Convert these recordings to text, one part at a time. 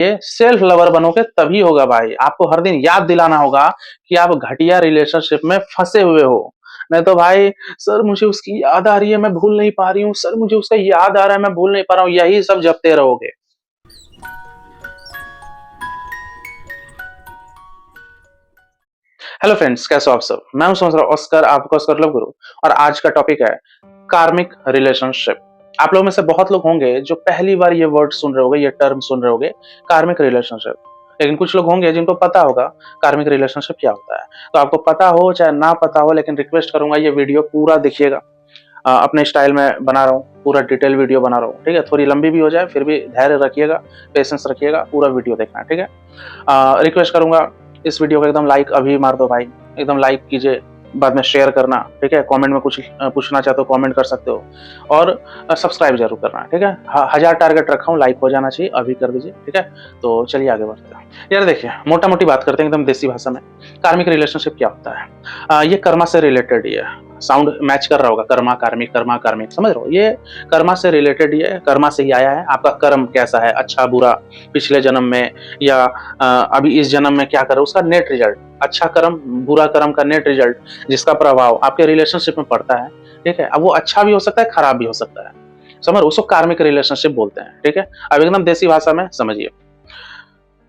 ये self lover बनोगे तभी होगा भाई। आपको हर दिन याद दिलाना होगा कि आप घटिया रिलेशनशिप में फंसे हुए हो। नहीं तो भाई, सर मुझे उसकी याद आ रही है, मैं भूल नहीं पा रही हूँ, सर मुझे उसका याद आ रहा है, मैं भूल नहीं पा रहा हूँ, यही सब जपते रहोगे। हेलो फ्रेंड्स, कैसे हो आप सब? मैं हूं समझ रहा ऑस्कर, आपका ऑस्कर लव गुरु। और आज का टॉपिक है कार्मिक रिलेशनशिप। आप लोगों में से बहुत लोग होंगे जो पहली बार ये वर्ड सुन रहे होंगे, ये टर्म सुन रहे होंगे, कार्मिक रिलेशनशिप। लेकिन कुछ लोग होंगे जिनको पता होगा कार्मिक रिलेशनशिप क्या होता है। तो आपको पता हो चाहे ना पता हो, लेकिन रिक्वेस्ट करूंगा ये वीडियो पूरा देखिएगा। अपने स्टाइल में बना रहा हूँ, पूरा डिटेल वीडियो बना रहा हूँ, ठीक है। थोड़ी लंबी भी हो जाए फिर भी धैर्य रखिएगा, पेशेंस रखिएगा, पूरा वीडियो देखना है, ठीक है। रिक्वेस्ट करूंगा इस वीडियो को एकदम लाइक अभी मार दो भाई, एकदम लाइक कीजिए, बाद में शेयर करना, ठीक है। कमेंट में कुछ पूछना चाहते हो कमेंट कर सकते हो, और सब्सक्राइब जरूर करना, ठीक है। 1000 टारगेट रखा हूँ, लाइक हो जाना चाहिए, अभी कर दीजिए, ठीक है। तो चलिए आगे बढ़ते हैं। यार देखिए, मोटा मोटी बात करते हैं एकदम देसी भाषा में, कार्मिक रिलेशनशिप क्या होता है। ये कर्मा से रिलेटेड ही है। साउंड मैच कर रहा होगा, कर्मा कार्मिक, समझ रहे हो? ये कर्मा से रिलेटेड ही है, कर्मा से ही आया है। आपका कर्म कैसा है, अच्छा बुरा, पिछले जन्म में या अभी इस जन्म में क्या करो, उसका नेट रिजल्ट, अच्छा कर्म बुरा कर्म का नेट रिजल्ट, जिसका प्रभाव आपके रिलेशनशिप में पड़ता है, ठीक है। अब वो अच्छा भी हो सकता है, खराब भी हो सकता है, समझ, उसको कार्मिक रिलेशनशिप बोलते हैं, ठीक है। अब एकदम देसी भाषा में समझिए,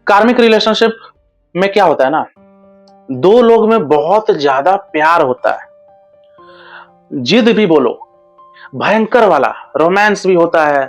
कार्मिक रिलेशनशिप में क्या होता है ना, दो लोग में बहुत ज्यादा प्यार होता है, जिद भी बोलो, भयंकर वाला रोमांस भी होता है।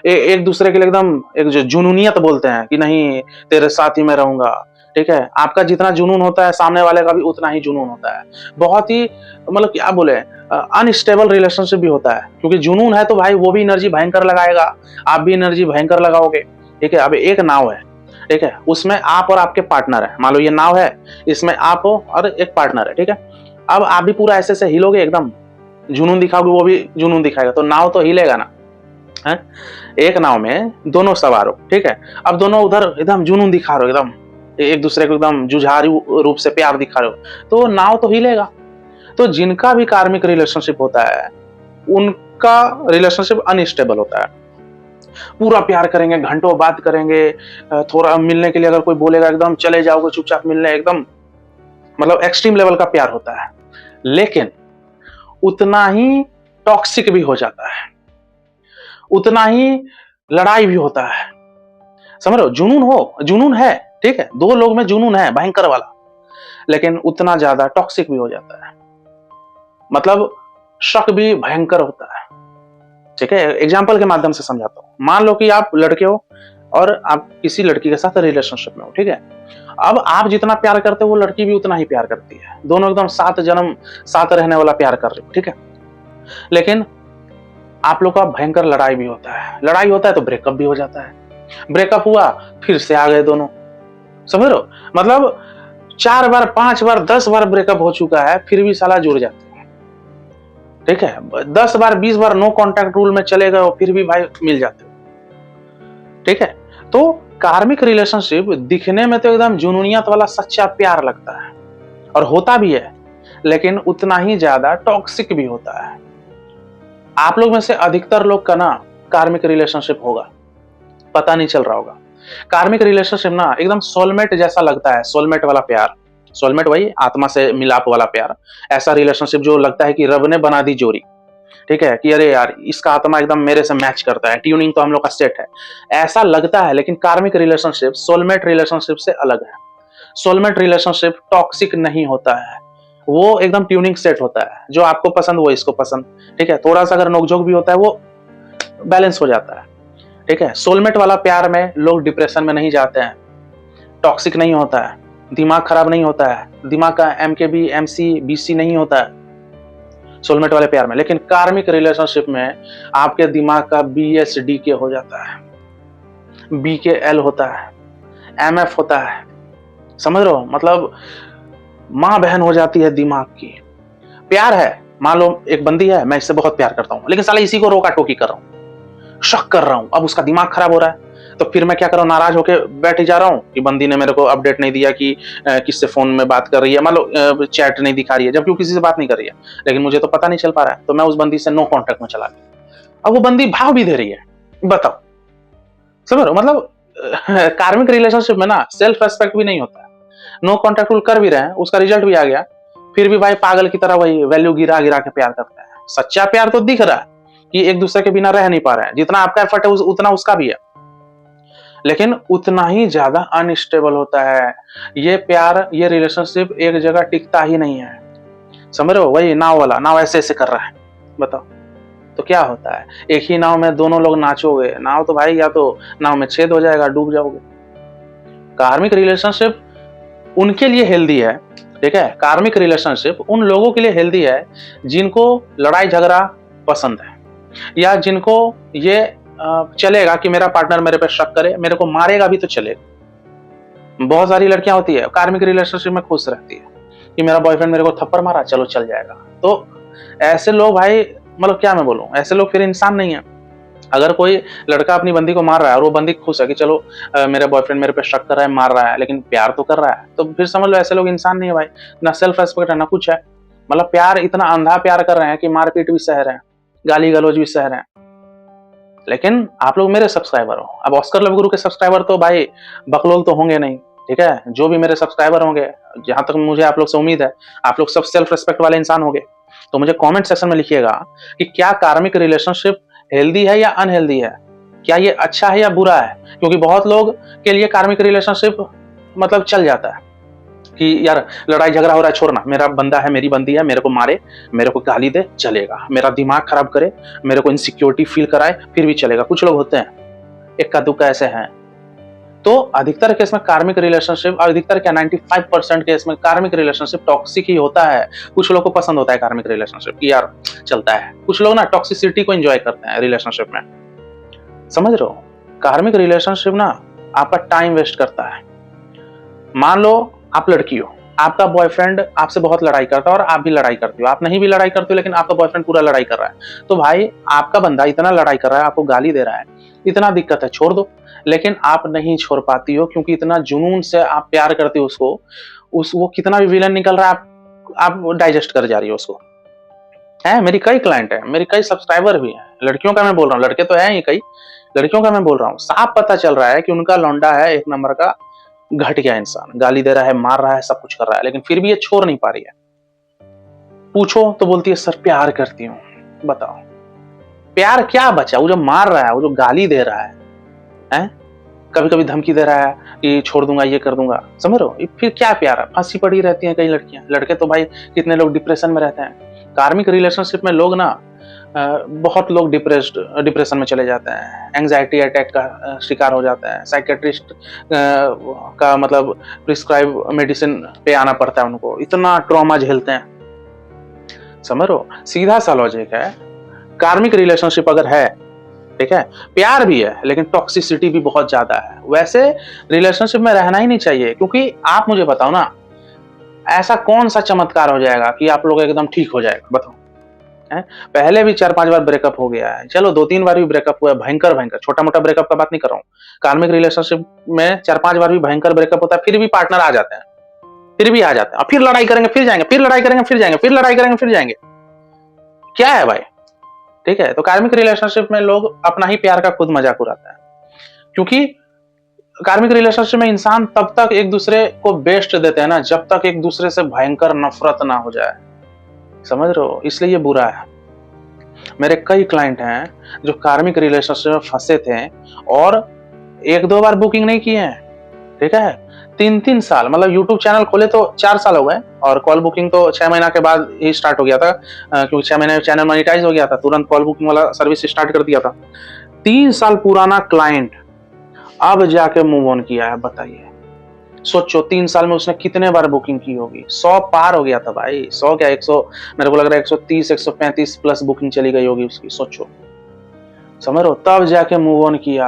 एक दूसरे के लिए एकदम एक जो जुनूनियत बोलते हैं कि नहीं तेरे साथ ही मैं रहूंगा, ठीक है। आपका जितना जुनून होता है सामने वाले का भी उतना ही जुनून होता है। बहुत ही मतलब क्या बोले, अनस्टेबल रिलेशनशिप भी होता है, क्योंकि जुनून है तो भाई वो भी एनर्जी भयंकर लगाएगा, आप भी एनर्जी भयंकर लगाओगे, ठीक है। अब एक नाव है, ठीक है, उसमें आप और आपके पार्टनर है। मान लो ये नाव है, इसमें आप हो और एक पार्टनर है, ठीक है। अब आप भी पूरा ऐसे हिलोगे, एकदम जुनून दिखाओगे, वो भी जुनून दिखाएगा, तो नाव तो हिलेगा ना, है? एक नाव में दोनों सवार हो, ठीक है। अब दोनों उधर एकदम जुनून दिखा रहे हो, एकदम एक दूसरे को एकदम जुझारू रूप से प्यार दिखा रहे हो, तो नाव तो हिलेगा। तो जिनका भी कार्मिक रिलेशनशिप होता है उनका रिलेशनशिप अनस्टेबल होता है। पूरा प्यार करेंगे, घंटों बात करेंगे, थोड़ा मिलने के लिए अगर कोई बोलेगा एकदम चले जाओगे चुपचाप मिलने, एकदम मतलब एक्सट्रीम लेवल का प्यार होता है। लेकिन उतना ही टॉक्सिक भी हो जाता है, उतना ही लड़ाई भी होता है, समझ रहे हो? जुनून है, ठीक है, दो लोग में जुनून है भयंकर वाला, लेकिन उतना ज्यादा टॉक्सिक भी हो जाता है, मतलब शक भी भयंकर होता है, ठीक है। एग्जाम्पल के माध्यम से समझाता हूं। मान लो कि आप लड़के हो और आप किसी लड़की के साथ रिलेशनशिप में हो, ठीक है। अब आप जितना प्यार करते हो वो लड़की भी उतना ही प्यार करती है, दोनों एकदम साथ जन्म साथ रहने वाला प्यार कर रहे हो, ठीक है। लेकिन आप लोग का भयंकर लड़ाई भी होता है, लड़ाई होता है तो ब्रेकअप भी हो जाता है, ब्रेकअप हुआ फिर से आ गए दोनों, समझ रहे हो? मतलब 4 बार 5 बार 10 बार ब्रेकअप हो चुका है, फिर भी साला जुड़ जाते हैं, ठीक है। 10 बार 20 बार नो कॉन्टैक्ट रूल में चले गए फिर भी भाई मिल जाते हो, ठीक है। तो कार्मिक रिलेशनशिप दिखने में तो एकदम जुनूनियत वाला सच्चा प्यार लगता है और होता भी है, लेकिन उतना ही ज्यादा टॉक्सिक भी होता है। आप लोग में से अधिकतर लोग का ना कार्मिक रिलेशनशिप होगा, पता नहीं चल रहा होगा। कार्मिक रिलेशनशिप ना एकदम सोलमेट जैसा लगता है, सोलमेट वाला प्यार, सोलमेट वही आत्मा से मिलाप वाला प्यार। ऐसा रिलेशनशिप जो लगता है कि रब ने बना दी जोड़ी, ठीक है, कि अरे यार इसका आत्मा एकदम मेरे से मैच करता है, ट्यूनिंग तो हम लोग का सेट है, ऐसा लगता है। लेकिन कार्मिक रिलेशनशिप सोलमेट रिलेशनशिप से अलग है। सोलमेट रिलेशनशिप टॉक्सिक नहीं होता है, वो एकदम ट्यूनिंग सेट होता है, जो आपको पसंद वो इसको पसंद, ठीक है। थोड़ा सा अगर नोकझोंक भी होता है वो बैलेंस हो जाता है, ठीक है। सोलमेट वाला प्यार में लोग डिप्रेशन में नहीं जाते हैं, टॉक्सिक नहीं होता है, दिमाग खराब नहीं होता है, दिमाग का MKB MC BC नहीं होता है सोलमेट वाले प्यार में। लेकिन कार्मिक रिलेशनशिप में आपके दिमाग का BSDK हो जाता है, BKL होता है, MF होता है, समझ रहे हो? मतलब माँ बहन हो जाती है दिमाग की। प्यार है, मान लो एक बंदी है, मैं इससे बहुत प्यार करता हूं, लेकिन साला इसी को रोका टोकी कर रहा हूं, शक कर रहा हूं, अब उसका दिमाग खराब हो रहा है, तो फिर मैं क्या कर रहा हूं, नाराज होकर बैठ जा रहा हूं कि बंदी ने मेरे को अपडेट नहीं दिया कि किससे फोन में बात कर रही है, मान लो चैट नहीं दिखा रही है, जबकि वो किसी से बात नहीं कर रही है, लेकिन मुझे तो पता नहीं चल पा रहा है, तो मैं उस बंदी से नो कॉन्टेक्ट में चला गया। अब वो बंदी भाव भी दे रही है, बताओ, समझ रहे हो? मतलब कार्मिक रिलेशनशिप में ना सेल्फ रेस्पेक्ट भी नहीं होता है। नो कॉन्टैक्ट कर भी रहे हैं, उसका रिजल्ट भी आ गया, फिर भी भाई पागल की तरह वही वैल्यू गिरा गिरा के प्यार करते हैं। सच्चा प्यार तो दिख रहा है कि एक दूसरे के बिना रह नहीं पा रहे हैं, जितना आपका एफर्ट है उतना उसका भी है, लेकिन उतना ही ज्यादा अनस्टेबल होता है। ये प्यार, ये रिलेशनशिप एक जगह टिकता ही नहीं है। समझ रहे हो? वही नाव वाला, नाव ऐसे ऐसे कर रहा है, बताओ तो क्या होता है? एक ही नाव में दोनों लोग नाचोगे, नाव तो भाई या तो नाव में छेद हो जाएगा, डूब जाओगे। कार्मिक रिलेशनशिप उनके लिए हेल्दी है, ठीक है? कार्मिक रिलेशनशिप उन लोगों के लिए हेल्दी है जिनको लड़ाई झगड़ा पसंद है, या जिनको ये चलेगा कि मेरा पार्टनर मेरे पे शक करे, मेरे को मारेगा भी तो चलेगा। बहुत सारी लड़कियां होती है कार्मिक रिलेशनशिप में खुश रहती है कि मेरा बॉयफ्रेंड मेरे को थप्पड़ मारा, चलो चल जाएगा। तो ऐसे लोग भाई, मतलब क्या मैं बोलूं, ऐसे लोग फिर इंसान नहीं है। अगर कोई लड़का अपनी बंदी को मार रहा है और वो बंदी खुश है कि चलो मेरा बॉयफ्रेंड मेरे पे शक कर रहा है, मार रहा है, लेकिन प्यार तो कर रहा है, तो फिर समझ लो ऐसे लोग इंसान नहीं है भाई। ना सेल्फ रेस्पेक्ट है ना कुछ है। मतलब प्यार, इतना अंधा प्यार कर रहे हैं कि मारपीट भी सह रहे हैं, गाली गलौज भी सह रहे हैं। लेकिन आप लोग मेरे सब्सक्राइबर हो। अब ऑस्कर लव गुरु के सब्सक्राइबर तो भाई बकलोल तो होंगे नहीं, ठीक है? जो भी मेरे सब्सक्राइबर होंगे, जहां तक मुझे आप लोग से उम्मीद है, आप लोग सब सेल्फ रेस्पेक्ट वाले इंसान होंगे। तो मुझे कमेंट सेक्शन में लिखिएगा कि क्या कार्मिक रिलेशनशिप हेल्दी है या अनहेल्दी है, क्या ये अच्छा है या बुरा है? क्योंकि बहुत लोग के लिए कार्मिक रिलेशनशिप मतलब चल जाता है कि यार लड़ाई झगड़ा हो रहा है, छोड़ना, मेरा बंदा है, मेरी बंदी है, मेरे को मारे, मेरे को गाली दे, चलेगा, मेरा दिमाग खराब करे, मेरे को इनसिक्योरिटी फील कराए, फिर भी चलेगा। कुछ लोग होते हैं, इक्का दुक्का ऐसे हैं। तो अधिकतर केस में कार्मिक रिलेशनशिप, अधिकतर क्या 95% केस में कार्मिक रिलेशनशिप टॉक्सिक ही होता है। कुछ लोग को पसंद होता है कार्मिक रिलेशनशिप कि यार चलता है। कुछ लोग ना टॉक्सिसिटी को एंजॉय करते हैं रिलेशनशिप में, समझ रहे हो? कार्मिक रिलेशनशिप ना आपका टाइम वेस्ट करता है। मान लो आप लड़की हो, आपका बॉयफ्रेंड आपसे बहुत लड़ाई करता है और आप भी लड़ाई करती हो, आप नहीं भी लड़ाई करती हो लेकिन आपका बॉयफ्रेंड पूरा लड़ाई कर रहा है, तो भाई आपका बंदा इतना लड़ाई कर रहा है, आपको गाली दे रहा है, इतना दिक्कत है, छोड़ दो। लेकिन आप नहीं छोड़ पाती हो क्योंकि इतना जुनून से आप प्यार करती हो उसको, वो कितना भी विलन निकल रहा है आप डाइजेस्ट कर जा रही हो उसको। है, मेरी कई क्लाइंट है, मेरी कई सब्सक्राइबर भी हैं, लड़कियों का मैं बोल रहा हूँ, लड़के तो हैं ही कई, लड़कियों का मैं बोल रहा हूँ। साफ पता चल रहा है कि उनका लौंडा है एक नंबर का घट गया इंसान, गाली दे रहा है, मार रहा है, सब कुछ कर रहा है, लेकिन फिर भी ये छोड़ नहीं पा रही है। पूछो तो बोलती है सर प्यार करती हूँ। बताओ प्यार क्या बचा? वो जो मार रहा है, वो जो गाली दे रहा है, कभी कभी धमकी दे रहा है कि छोड़ दूंगा, ये कर दूंगा, समझ रहे हो? फिर क्या प्यार है? फंसी पड़ी रहती हैं कई लड़कियां, लड़के तो भाई कितने लोग डिप्रेशन में रहते हैं। कार्मिक रिलेशनशिप में लोग ना बहुत लोग डिप्रेशन में चले जाते हैं, एंग्जाइटी अटैक का शिकार हो जाते हैं, साइकेट्रिस्ट का मतलब प्रिस्क्राइब मेडिसिन पे आना पड़ता है उनको, इतना ट्रॉमा झेलते हैं। समझ रहे हो? सीधा सा लॉजिक है, कार्मिक रिलेशनशिप अगर है, ठीक है, प्यार भी है लेकिन टॉक्सिसिटी भी बहुत ज्यादा है, वैसे रिलेशनशिप में रहना ही नहीं चाहिए। क्योंकि आप मुझे बताओ ना, ऐसा कौन सा चमत्कार हो जाएगा कि आप लोग एकदम ठीक हो जाएगा? बताओ। पहले भी 4-5 बार ब्रेकअप हो गया है, चलो 2-3 बार भी ब्रेकअप हुआ है, भयंकर भयंकर, छोटा मोटा ब्रेकअप का बात नहीं कर रहा हूँ। कार्मिक रिलेशनशिप में 4-5 बार भी भयंकर ब्रेकअप होता है, फिर भी पार्टनर आ जाते हैं, फिर भी आ जाते हैं, और फिर लड़ाई करेंगे फिर जाएंगे, फिर लड़ाई करेंगे फिर जाएंगे, फिर लड़ाई करेंगे फिर जाएंगे। क्या है भाई? ठीक है, तो कार्मिक रिलेशनशिप में लोग अपना ही प्यार का खुद मजाक उड़ाते हैं, क्योंकि कार्मिक रिलेशनशिप में इंसान तब तक एक दूसरे को बेस्ट देते हैं ना जब तक एक दूसरे से भयंकर नफरत ना हो जाए। समझ रहे हो? इसलिए ये बुरा है। मेरे कई क्लाइंट हैं जो कार्मिक रिलेशनशिप में फंसे थे और 1-2 बार बुकिंग नहीं किए हैं, ठीक है, 3-3 साल, मतलब यूट्यूब चैनल खोले तो 4 साल हो गए और कॉल बुकिंग तो 6 महीना के बाद ही स्टार्ट हो गया था, क्योंकि 6 महीने में चैनल मोनेटाइज हो गया था, तुरंत कॉल बुकिंग वाला सर्विस स्टार्ट कर दिया था। 3 साल पुराना क्लाइंट अब जाके मूव ऑन किया है, बताइए। सोचो 3 साल में उसने कितने बार बुकिंग की होगी? 100 पार हो गया था भाई, 100 क्या 100, मेरे को लग रहा है 130-135 प्लस बुकिंग चली गई होगी उसकी, सोचो। समझ रहे हो? तब जाके मूव ऑन किया।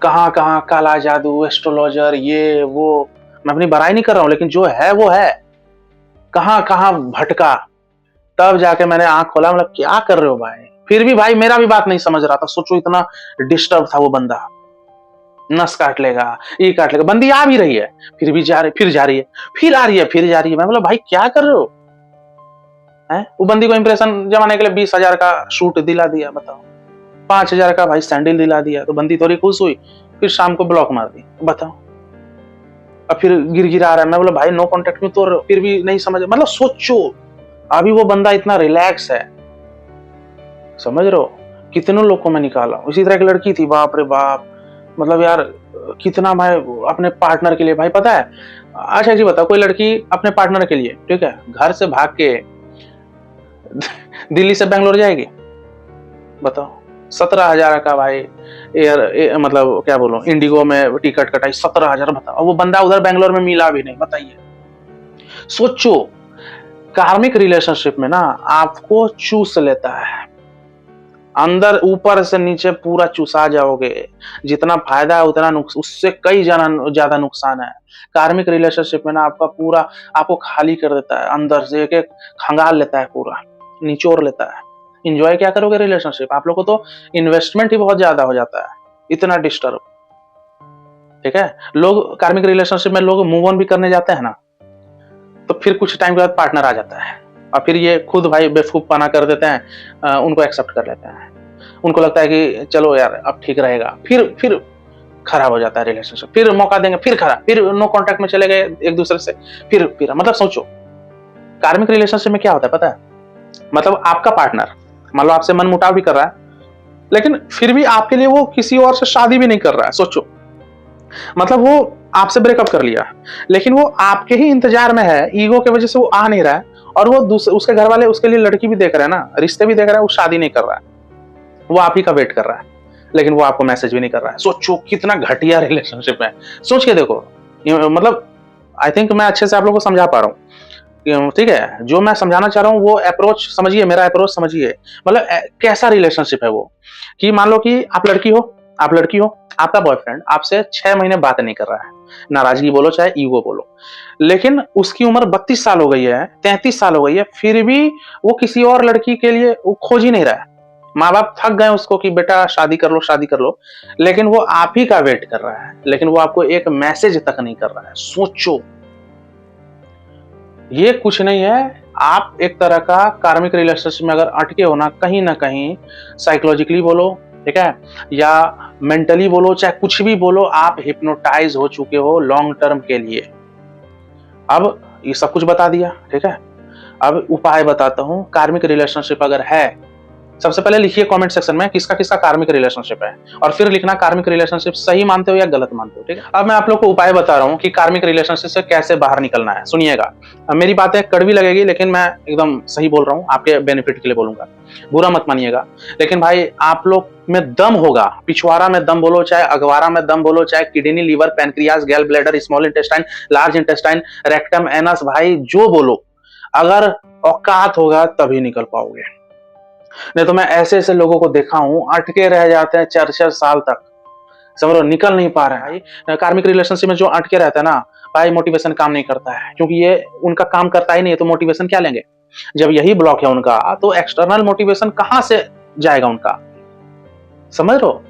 कहाँ कहाँ काला जादू, एस्ट्रोलॉजर, ये वो, मैं अपनी बुराई नहीं कर रहा हूँ, लेकिन जो है वो है, कहाँ कहाँ भटका, तब जाके मैंने आंख खोला, मतलब क्या कर रहे हो भाई? फिर भी भाई मेरा भी बात नहीं समझ रहा था, सोचो इतना डिस्टर्ब था वो बंदा, नस काट लेगा, ये काट लेगा, बंदी आ भी रही है फिर भी जा रही, फिर जा रही है, फिर आ रही है, फिर जा रही है। मैं बोला भाई क्या कर रहे हो? वो बंदी को इंप्रेशन जमाने के लिए 20,000 का शूट दिला दिया, बताओ, 5,000 का भाई सैंडल दिला दिया, तो बंदी थोड़ी खुश हुई? फिर शाम को ब्लॉक मार दी, बताओ। अब फिर गिर-गिरा रहा है, मैं बोला भाई नो कॉन्टैक्ट में, तो फिर भी नहीं समझ, मतलब सोचो, अभी वो बंदा इतना रिलैक्स है, समझ रहे हो? कितनों लोग को मैं निकाला। इसी तरह की लड़की थी, बाप रे बाप, मतलब यार कितना मैं अपने पार्टनर के लिए, भाई पता है, अच्छा एक चीज बताओ, कोई लड़की अपने पार्टनर के लिए, ठीक है, घर से भाग के दिल्ली से बैंगलोर जाएगी, बताओ। 17,000 का भाई मतलब क्या बोलूं, इंडिगो में टिकट कटाई, 17,000, बताओ। वो बंदा उधर बैंगलोर में मिला भी नहीं, बताइए। सोचो, कार्मिक रिलेशनशिप में ना आपको चूस लेता है, अंदर ऊपर से नीचे पूरा चुसा जाओगे। जितना फायदा है उतना उससे कई ज्यादा नुकसान है। कार्मिक रिलेशनशिप में ना आपका पूरा, आपको खाली कर देता है, अंदर से एक एक खंगाल लेता है, पूरा निचोड़ लेता है। इंजॉय क्या करोगे रिलेशनशिप? आप लोग को तो इन्वेस्टमेंट ही बहुत ज्यादा हो जाता है, इतना डिस्टर्ब। ठीक है, लोग कार्मिक रिलेशनशिप में लोग मूव ऑन भी करने जाते हैं ना, तो फिर कुछ टाइम के बाद पार्टनर आ जाता है, और फिर ये खुद भाई बेवकूफ पना कर देते हैं, उनको एक्सेप्ट कर लेते हैं। उनको लगता है कि चलो यार अब ठीक रहेगा, फिर खराब हो जाता है रिलेशनशिप, फिर मौका देंगे, फिर खराब, फिर नो कांटेक्ट में चले गए एक दूसरे से, फिर मतलब सोचो, कार्मिक रिलेशनशिप में क्या होता है पता है? मतलब आपका पार्टनर मान लो आपसे मन मुटाव भी कर रहा है, लेकिन फिर भी आपके लिए वो किसी और से शादी भी नहीं कर रहा है। सोचो, मतलब वो आपसे ब्रेकअप कर लिया, लेकिन वो आपके ही इंतजार में है, ईगो की वजह से वो आ नहीं रहा है, और वो उसके घर वाले उसके लिए लड़की भी देख रहे हैं ना, रिश्ते भी देख रहे हैं, वो शादी नहीं कर रहा है, वो आप ही का वेट कर रहा है, लेकिन वो आपको मैसेज भी नहीं कर रहा है। सोचो कितना घटिया रिलेशनशिप है, सोच के देखो। मतलब आई थिंक मैं अच्छे से आप लोगों को समझा पा रहा हूँ, ठीक है? जो मैं समझाना चाह रहा हूँ वो अप्रोच समझिए, मेरा अप्रोच समझिए। मतलब कैसा रिलेशनशिप है वो, कि मान लो कि आप लड़की हो, आपका बॉयफ्रेंड आपसे 6 महीने बात नहीं कर रहा है, नाराजगी बोलो चाहे ईगो बोलो, लेकिन उसकी उम्र 32 साल हो गई है, 33 साल हो गई है, फिर भी वो किसी और लड़की के लिए वो खोज ही नहीं रहा है। माँ बाप थक गए उसको कि बेटा शादी कर लो, शादी कर लो, लेकिन वो आप ही का वेट कर रहा है, लेकिन वो आपको एक मैसेज तक नहीं कर रहा है। सोचो, ये कुछ नहीं है, आप एक तरह का कार्मिक रिलेशनशिप में अगर अटके हो ना कहीं साइकोलॉजिकली बोलो, ठीक है, या मेंटली बोलो, चाहे कुछ भी बोलो, आप हिप्नोटाइज हो चुके हो लॉन्ग टर्म के लिए। अब ये सब कुछ बता दिया, ठीक है, अब उपाय बताता हूं। कार्मिक रिलेशनशिप अगर है, सबसे पहले लिखिए कमेंट सेक्शन में किसका किसका कार्मिक रिलेशनशिप है, और फिर लिखना कार्मिक रिलेशनशिप सही मानते हो या गलत मानते हो, ठीक है। अब मैं आप लोग को उपाय बता रहा हूँ कि कार्मिक रिलेशनशिप से कैसे बाहर निकलना है, सुनिएगा। मेरी बातें कड़वी लगेगी, लेकिन मैं एकदम सही बोल रहा हूँ, आपके बेनिफिट के लिए बोलूंगा, बुरा मत मानिएगा। लेकिन भाई आप लोग में दम होगा, पिछवाड़ा में दम बोलो, चाहे अगवारा में दम बोलो, चाहे kidney, liver, pancreas, gall bladder, small intestine, large intestine, rectum, anus, भाई जो बोलो, अगर औकात होगा तभी निकल पाओगे। नहीं तो मैं ऐसे ऐसे लोगों को देखा हूं, अटके रह जाते हैं 4-4 साल तक, समझ लो, निकल नहीं पा रहे हैं भाई। कार्मिक रिलेशनशिप में जो अटके रहता है ना भाई, मोटिवेशन काम नहीं करता है, क्योंकि ये उनका काम करता ही नहीं है, तो मोटिवेशन क्या लेंगे? जब यही ब्लॉक है उनका, तो एक्सटर्नल मोटिवेशन कहां से जाएगा उनका, समझ लो।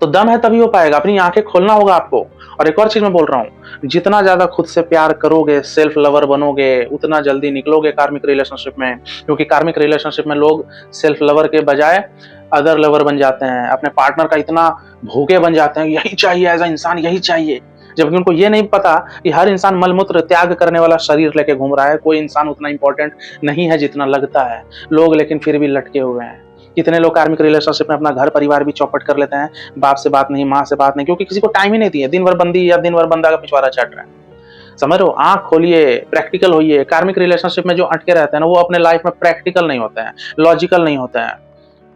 तो दम है तभी हो पाएगा, अपनी आंखें खोलना होगा आपको। और एक और चीज मैं बोल रहा हूँ, जितना ज्यादा खुद से प्यार करोगे, सेल्फ लवर बनोगे, उतना जल्दी निकलोगे कार्मिक रिलेशनशिप में, क्योंकि कार्मिक रिलेशनशिप में लोग सेल्फ लवर के बजाय अदर लवर बन जाते हैं, अपने पार्टनर का इतना भूखे बन जाते हैं, यही चाहिए एज अ इंसान, यही चाहिए, जबकि उनको ये नहीं पता कि हर इंसान मलमूत्र त्याग करने वाला शरीर लेके घूम रहा है, कोई इंसान उतना इंपॉर्टेंट नहीं है जितना लगता है लोग, लेकिन फिर भी लटके हुए हैं। कितने लोग कार्मिक रिलेशनशिप में अपना घर परिवार भी चौपट कर लेते हैं, बाप से बात नहीं, माँ से बात नहीं, क्योंकि किसी को टाइम ही नहीं दिया, दिन भर बंदी या दिन भर बंदा का पिछवाड़ा चट रहा है। समझ रहे हो? आंख खोलिए, प्रैक्टिकल होइए। कार्मिक रिलेशनशिप में जो अटके रहते हैं ना, वो अपने लाइफ में प्रैक्टिकल नहीं होते हैं, लॉजिकल नहीं होते हैं,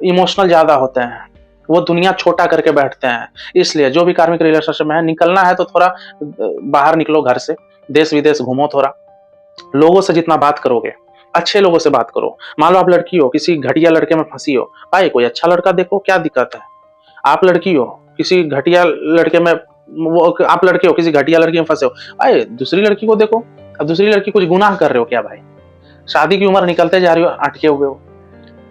इमोशनल ज्यादा होते हैं, वो दुनिया छोटा करके बैठते हैं। इसलिए जो भी कार्मिक रिलेशनशिप में है, निकलना है तो थोड़ा बाहर निकलो घर से, देश विदेश घूमो, थोड़ा लोगों से जितना बात करोगे, अच्छे लोगों से बात करो। मान लो आप लड़की हो, किसी घटिया लड़के में फंसी हो, भाई कोई अच्छा लड़का देखो, क्या दिक्कत है? आप लड़की हो, किसी घटिया लड़के में, वो आप लड़के हो, किसी घटिया लड़की में फंसे हो, भाई दूसरी लड़की को देखो। अब दूसरी लड़की कुछ गुनाह कर रहे हो क्या भाई? शादी की उम्र निकलते जा रही हो, अटके हुए हो।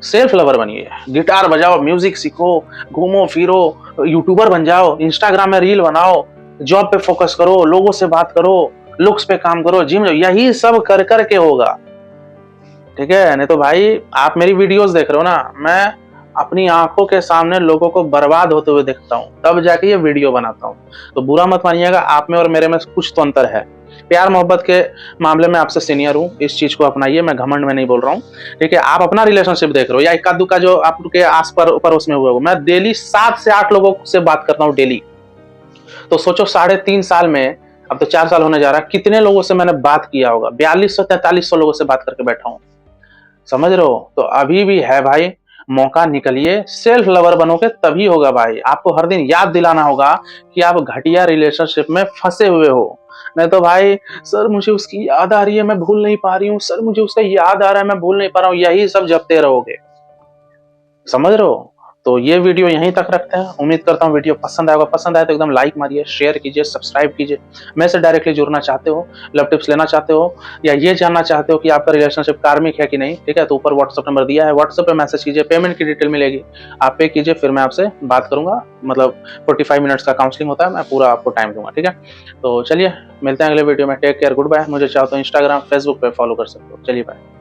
सेल्फ लवर बनिए, गिटार बजाओ, म्यूजिक सीखो, घूमो फिरो, यूट्यूबर बन जाओ, इंस्टाग्राम में रील बनाओ, जॉब पे फोकस करो, लोगों से बात करो, लुक्स पे काम करो, जिम, यही सब कर कर के होगा, ठीक है। नहीं तो भाई आप मेरी वीडियोस देख रहे हो ना, मैं अपनी आंखों के सामने लोगों को बर्बाद होते हुए देखता हूँ, तब जाके ये वीडियो बनाता हूँ। तो बुरा मत मानिएगा, आप में और मेरे में कुछ तो अंतर है। प्यार मोहब्बत के मामले में आपसे सीनियर हूँ, इस चीज को अपनाइए, मैं घमंड में नहीं बोल रहा हूँ। ठीक है, आप अपना रिलेशनशिप देख रहे हो या इक्का दुक्का जो आपके आस पड़ोस में हुए हो, मैं डेली 7 से 8 लोगों से बात करता हूँ डेली। तो सोचो 3.5 साल में, अब तो 4 साल होने जा रहा है, कितने लोगों से मैंने बात किया होगा। 4200-4300 लोगों से बात करके बैठा हूँ, समझ रहे हो। तो अभी भी है भाई, मौका निकलिए, सेल्फ लवर बनोगे तभी होगा भाई। आपको हर दिन याद दिलाना होगा कि आप घटिया रिलेशनशिप में फंसे हुए हो। नहीं तो भाई, सर मुझे उसकी याद आ रही है, मैं भूल नहीं पा रही हूँ, सर मुझे उसका याद आ रहा है, मैं भूल नहीं पा रहा हूँ, यही सब जपते रहोगे, समझ रहे हो। तो ये वीडियो यहीं तक रखते हैं। उम्मीद करता हूँ वीडियो पसंद आएगा। पसंद आए तो एकदम लाइक मारिए, शेयर कीजिए, सब्सक्राइब कीजिए। मैं से डायरेक्टली जुड़ना चाहते हो, लव टिप्स लेना चाहते हो, या ये जानना चाहते हो कि आपका रिलेशनशिप कार्मिक है कि नहीं, ठीक है, तो ऊपर व्हाट्सएप नंबर दिया है, व्हाट्सएप पे मैसेज कीजिए, पेमेंट की डिटेल मिलेगी, आप पे कीजिए, फिर मैं आपसे बात करूंगा। मतलब 45 मिनट्स का काउंसलिंग होता है, मैं पूरा आपको टाइम दूंगा, ठीक है। तो चलिए मिलते हैं अगले वीडियो में। Take care, goodbye. मुझे चाहो तो इंस्टाग्राम फेसबुक पे फॉलो कर सकते हो। चलिए बाय।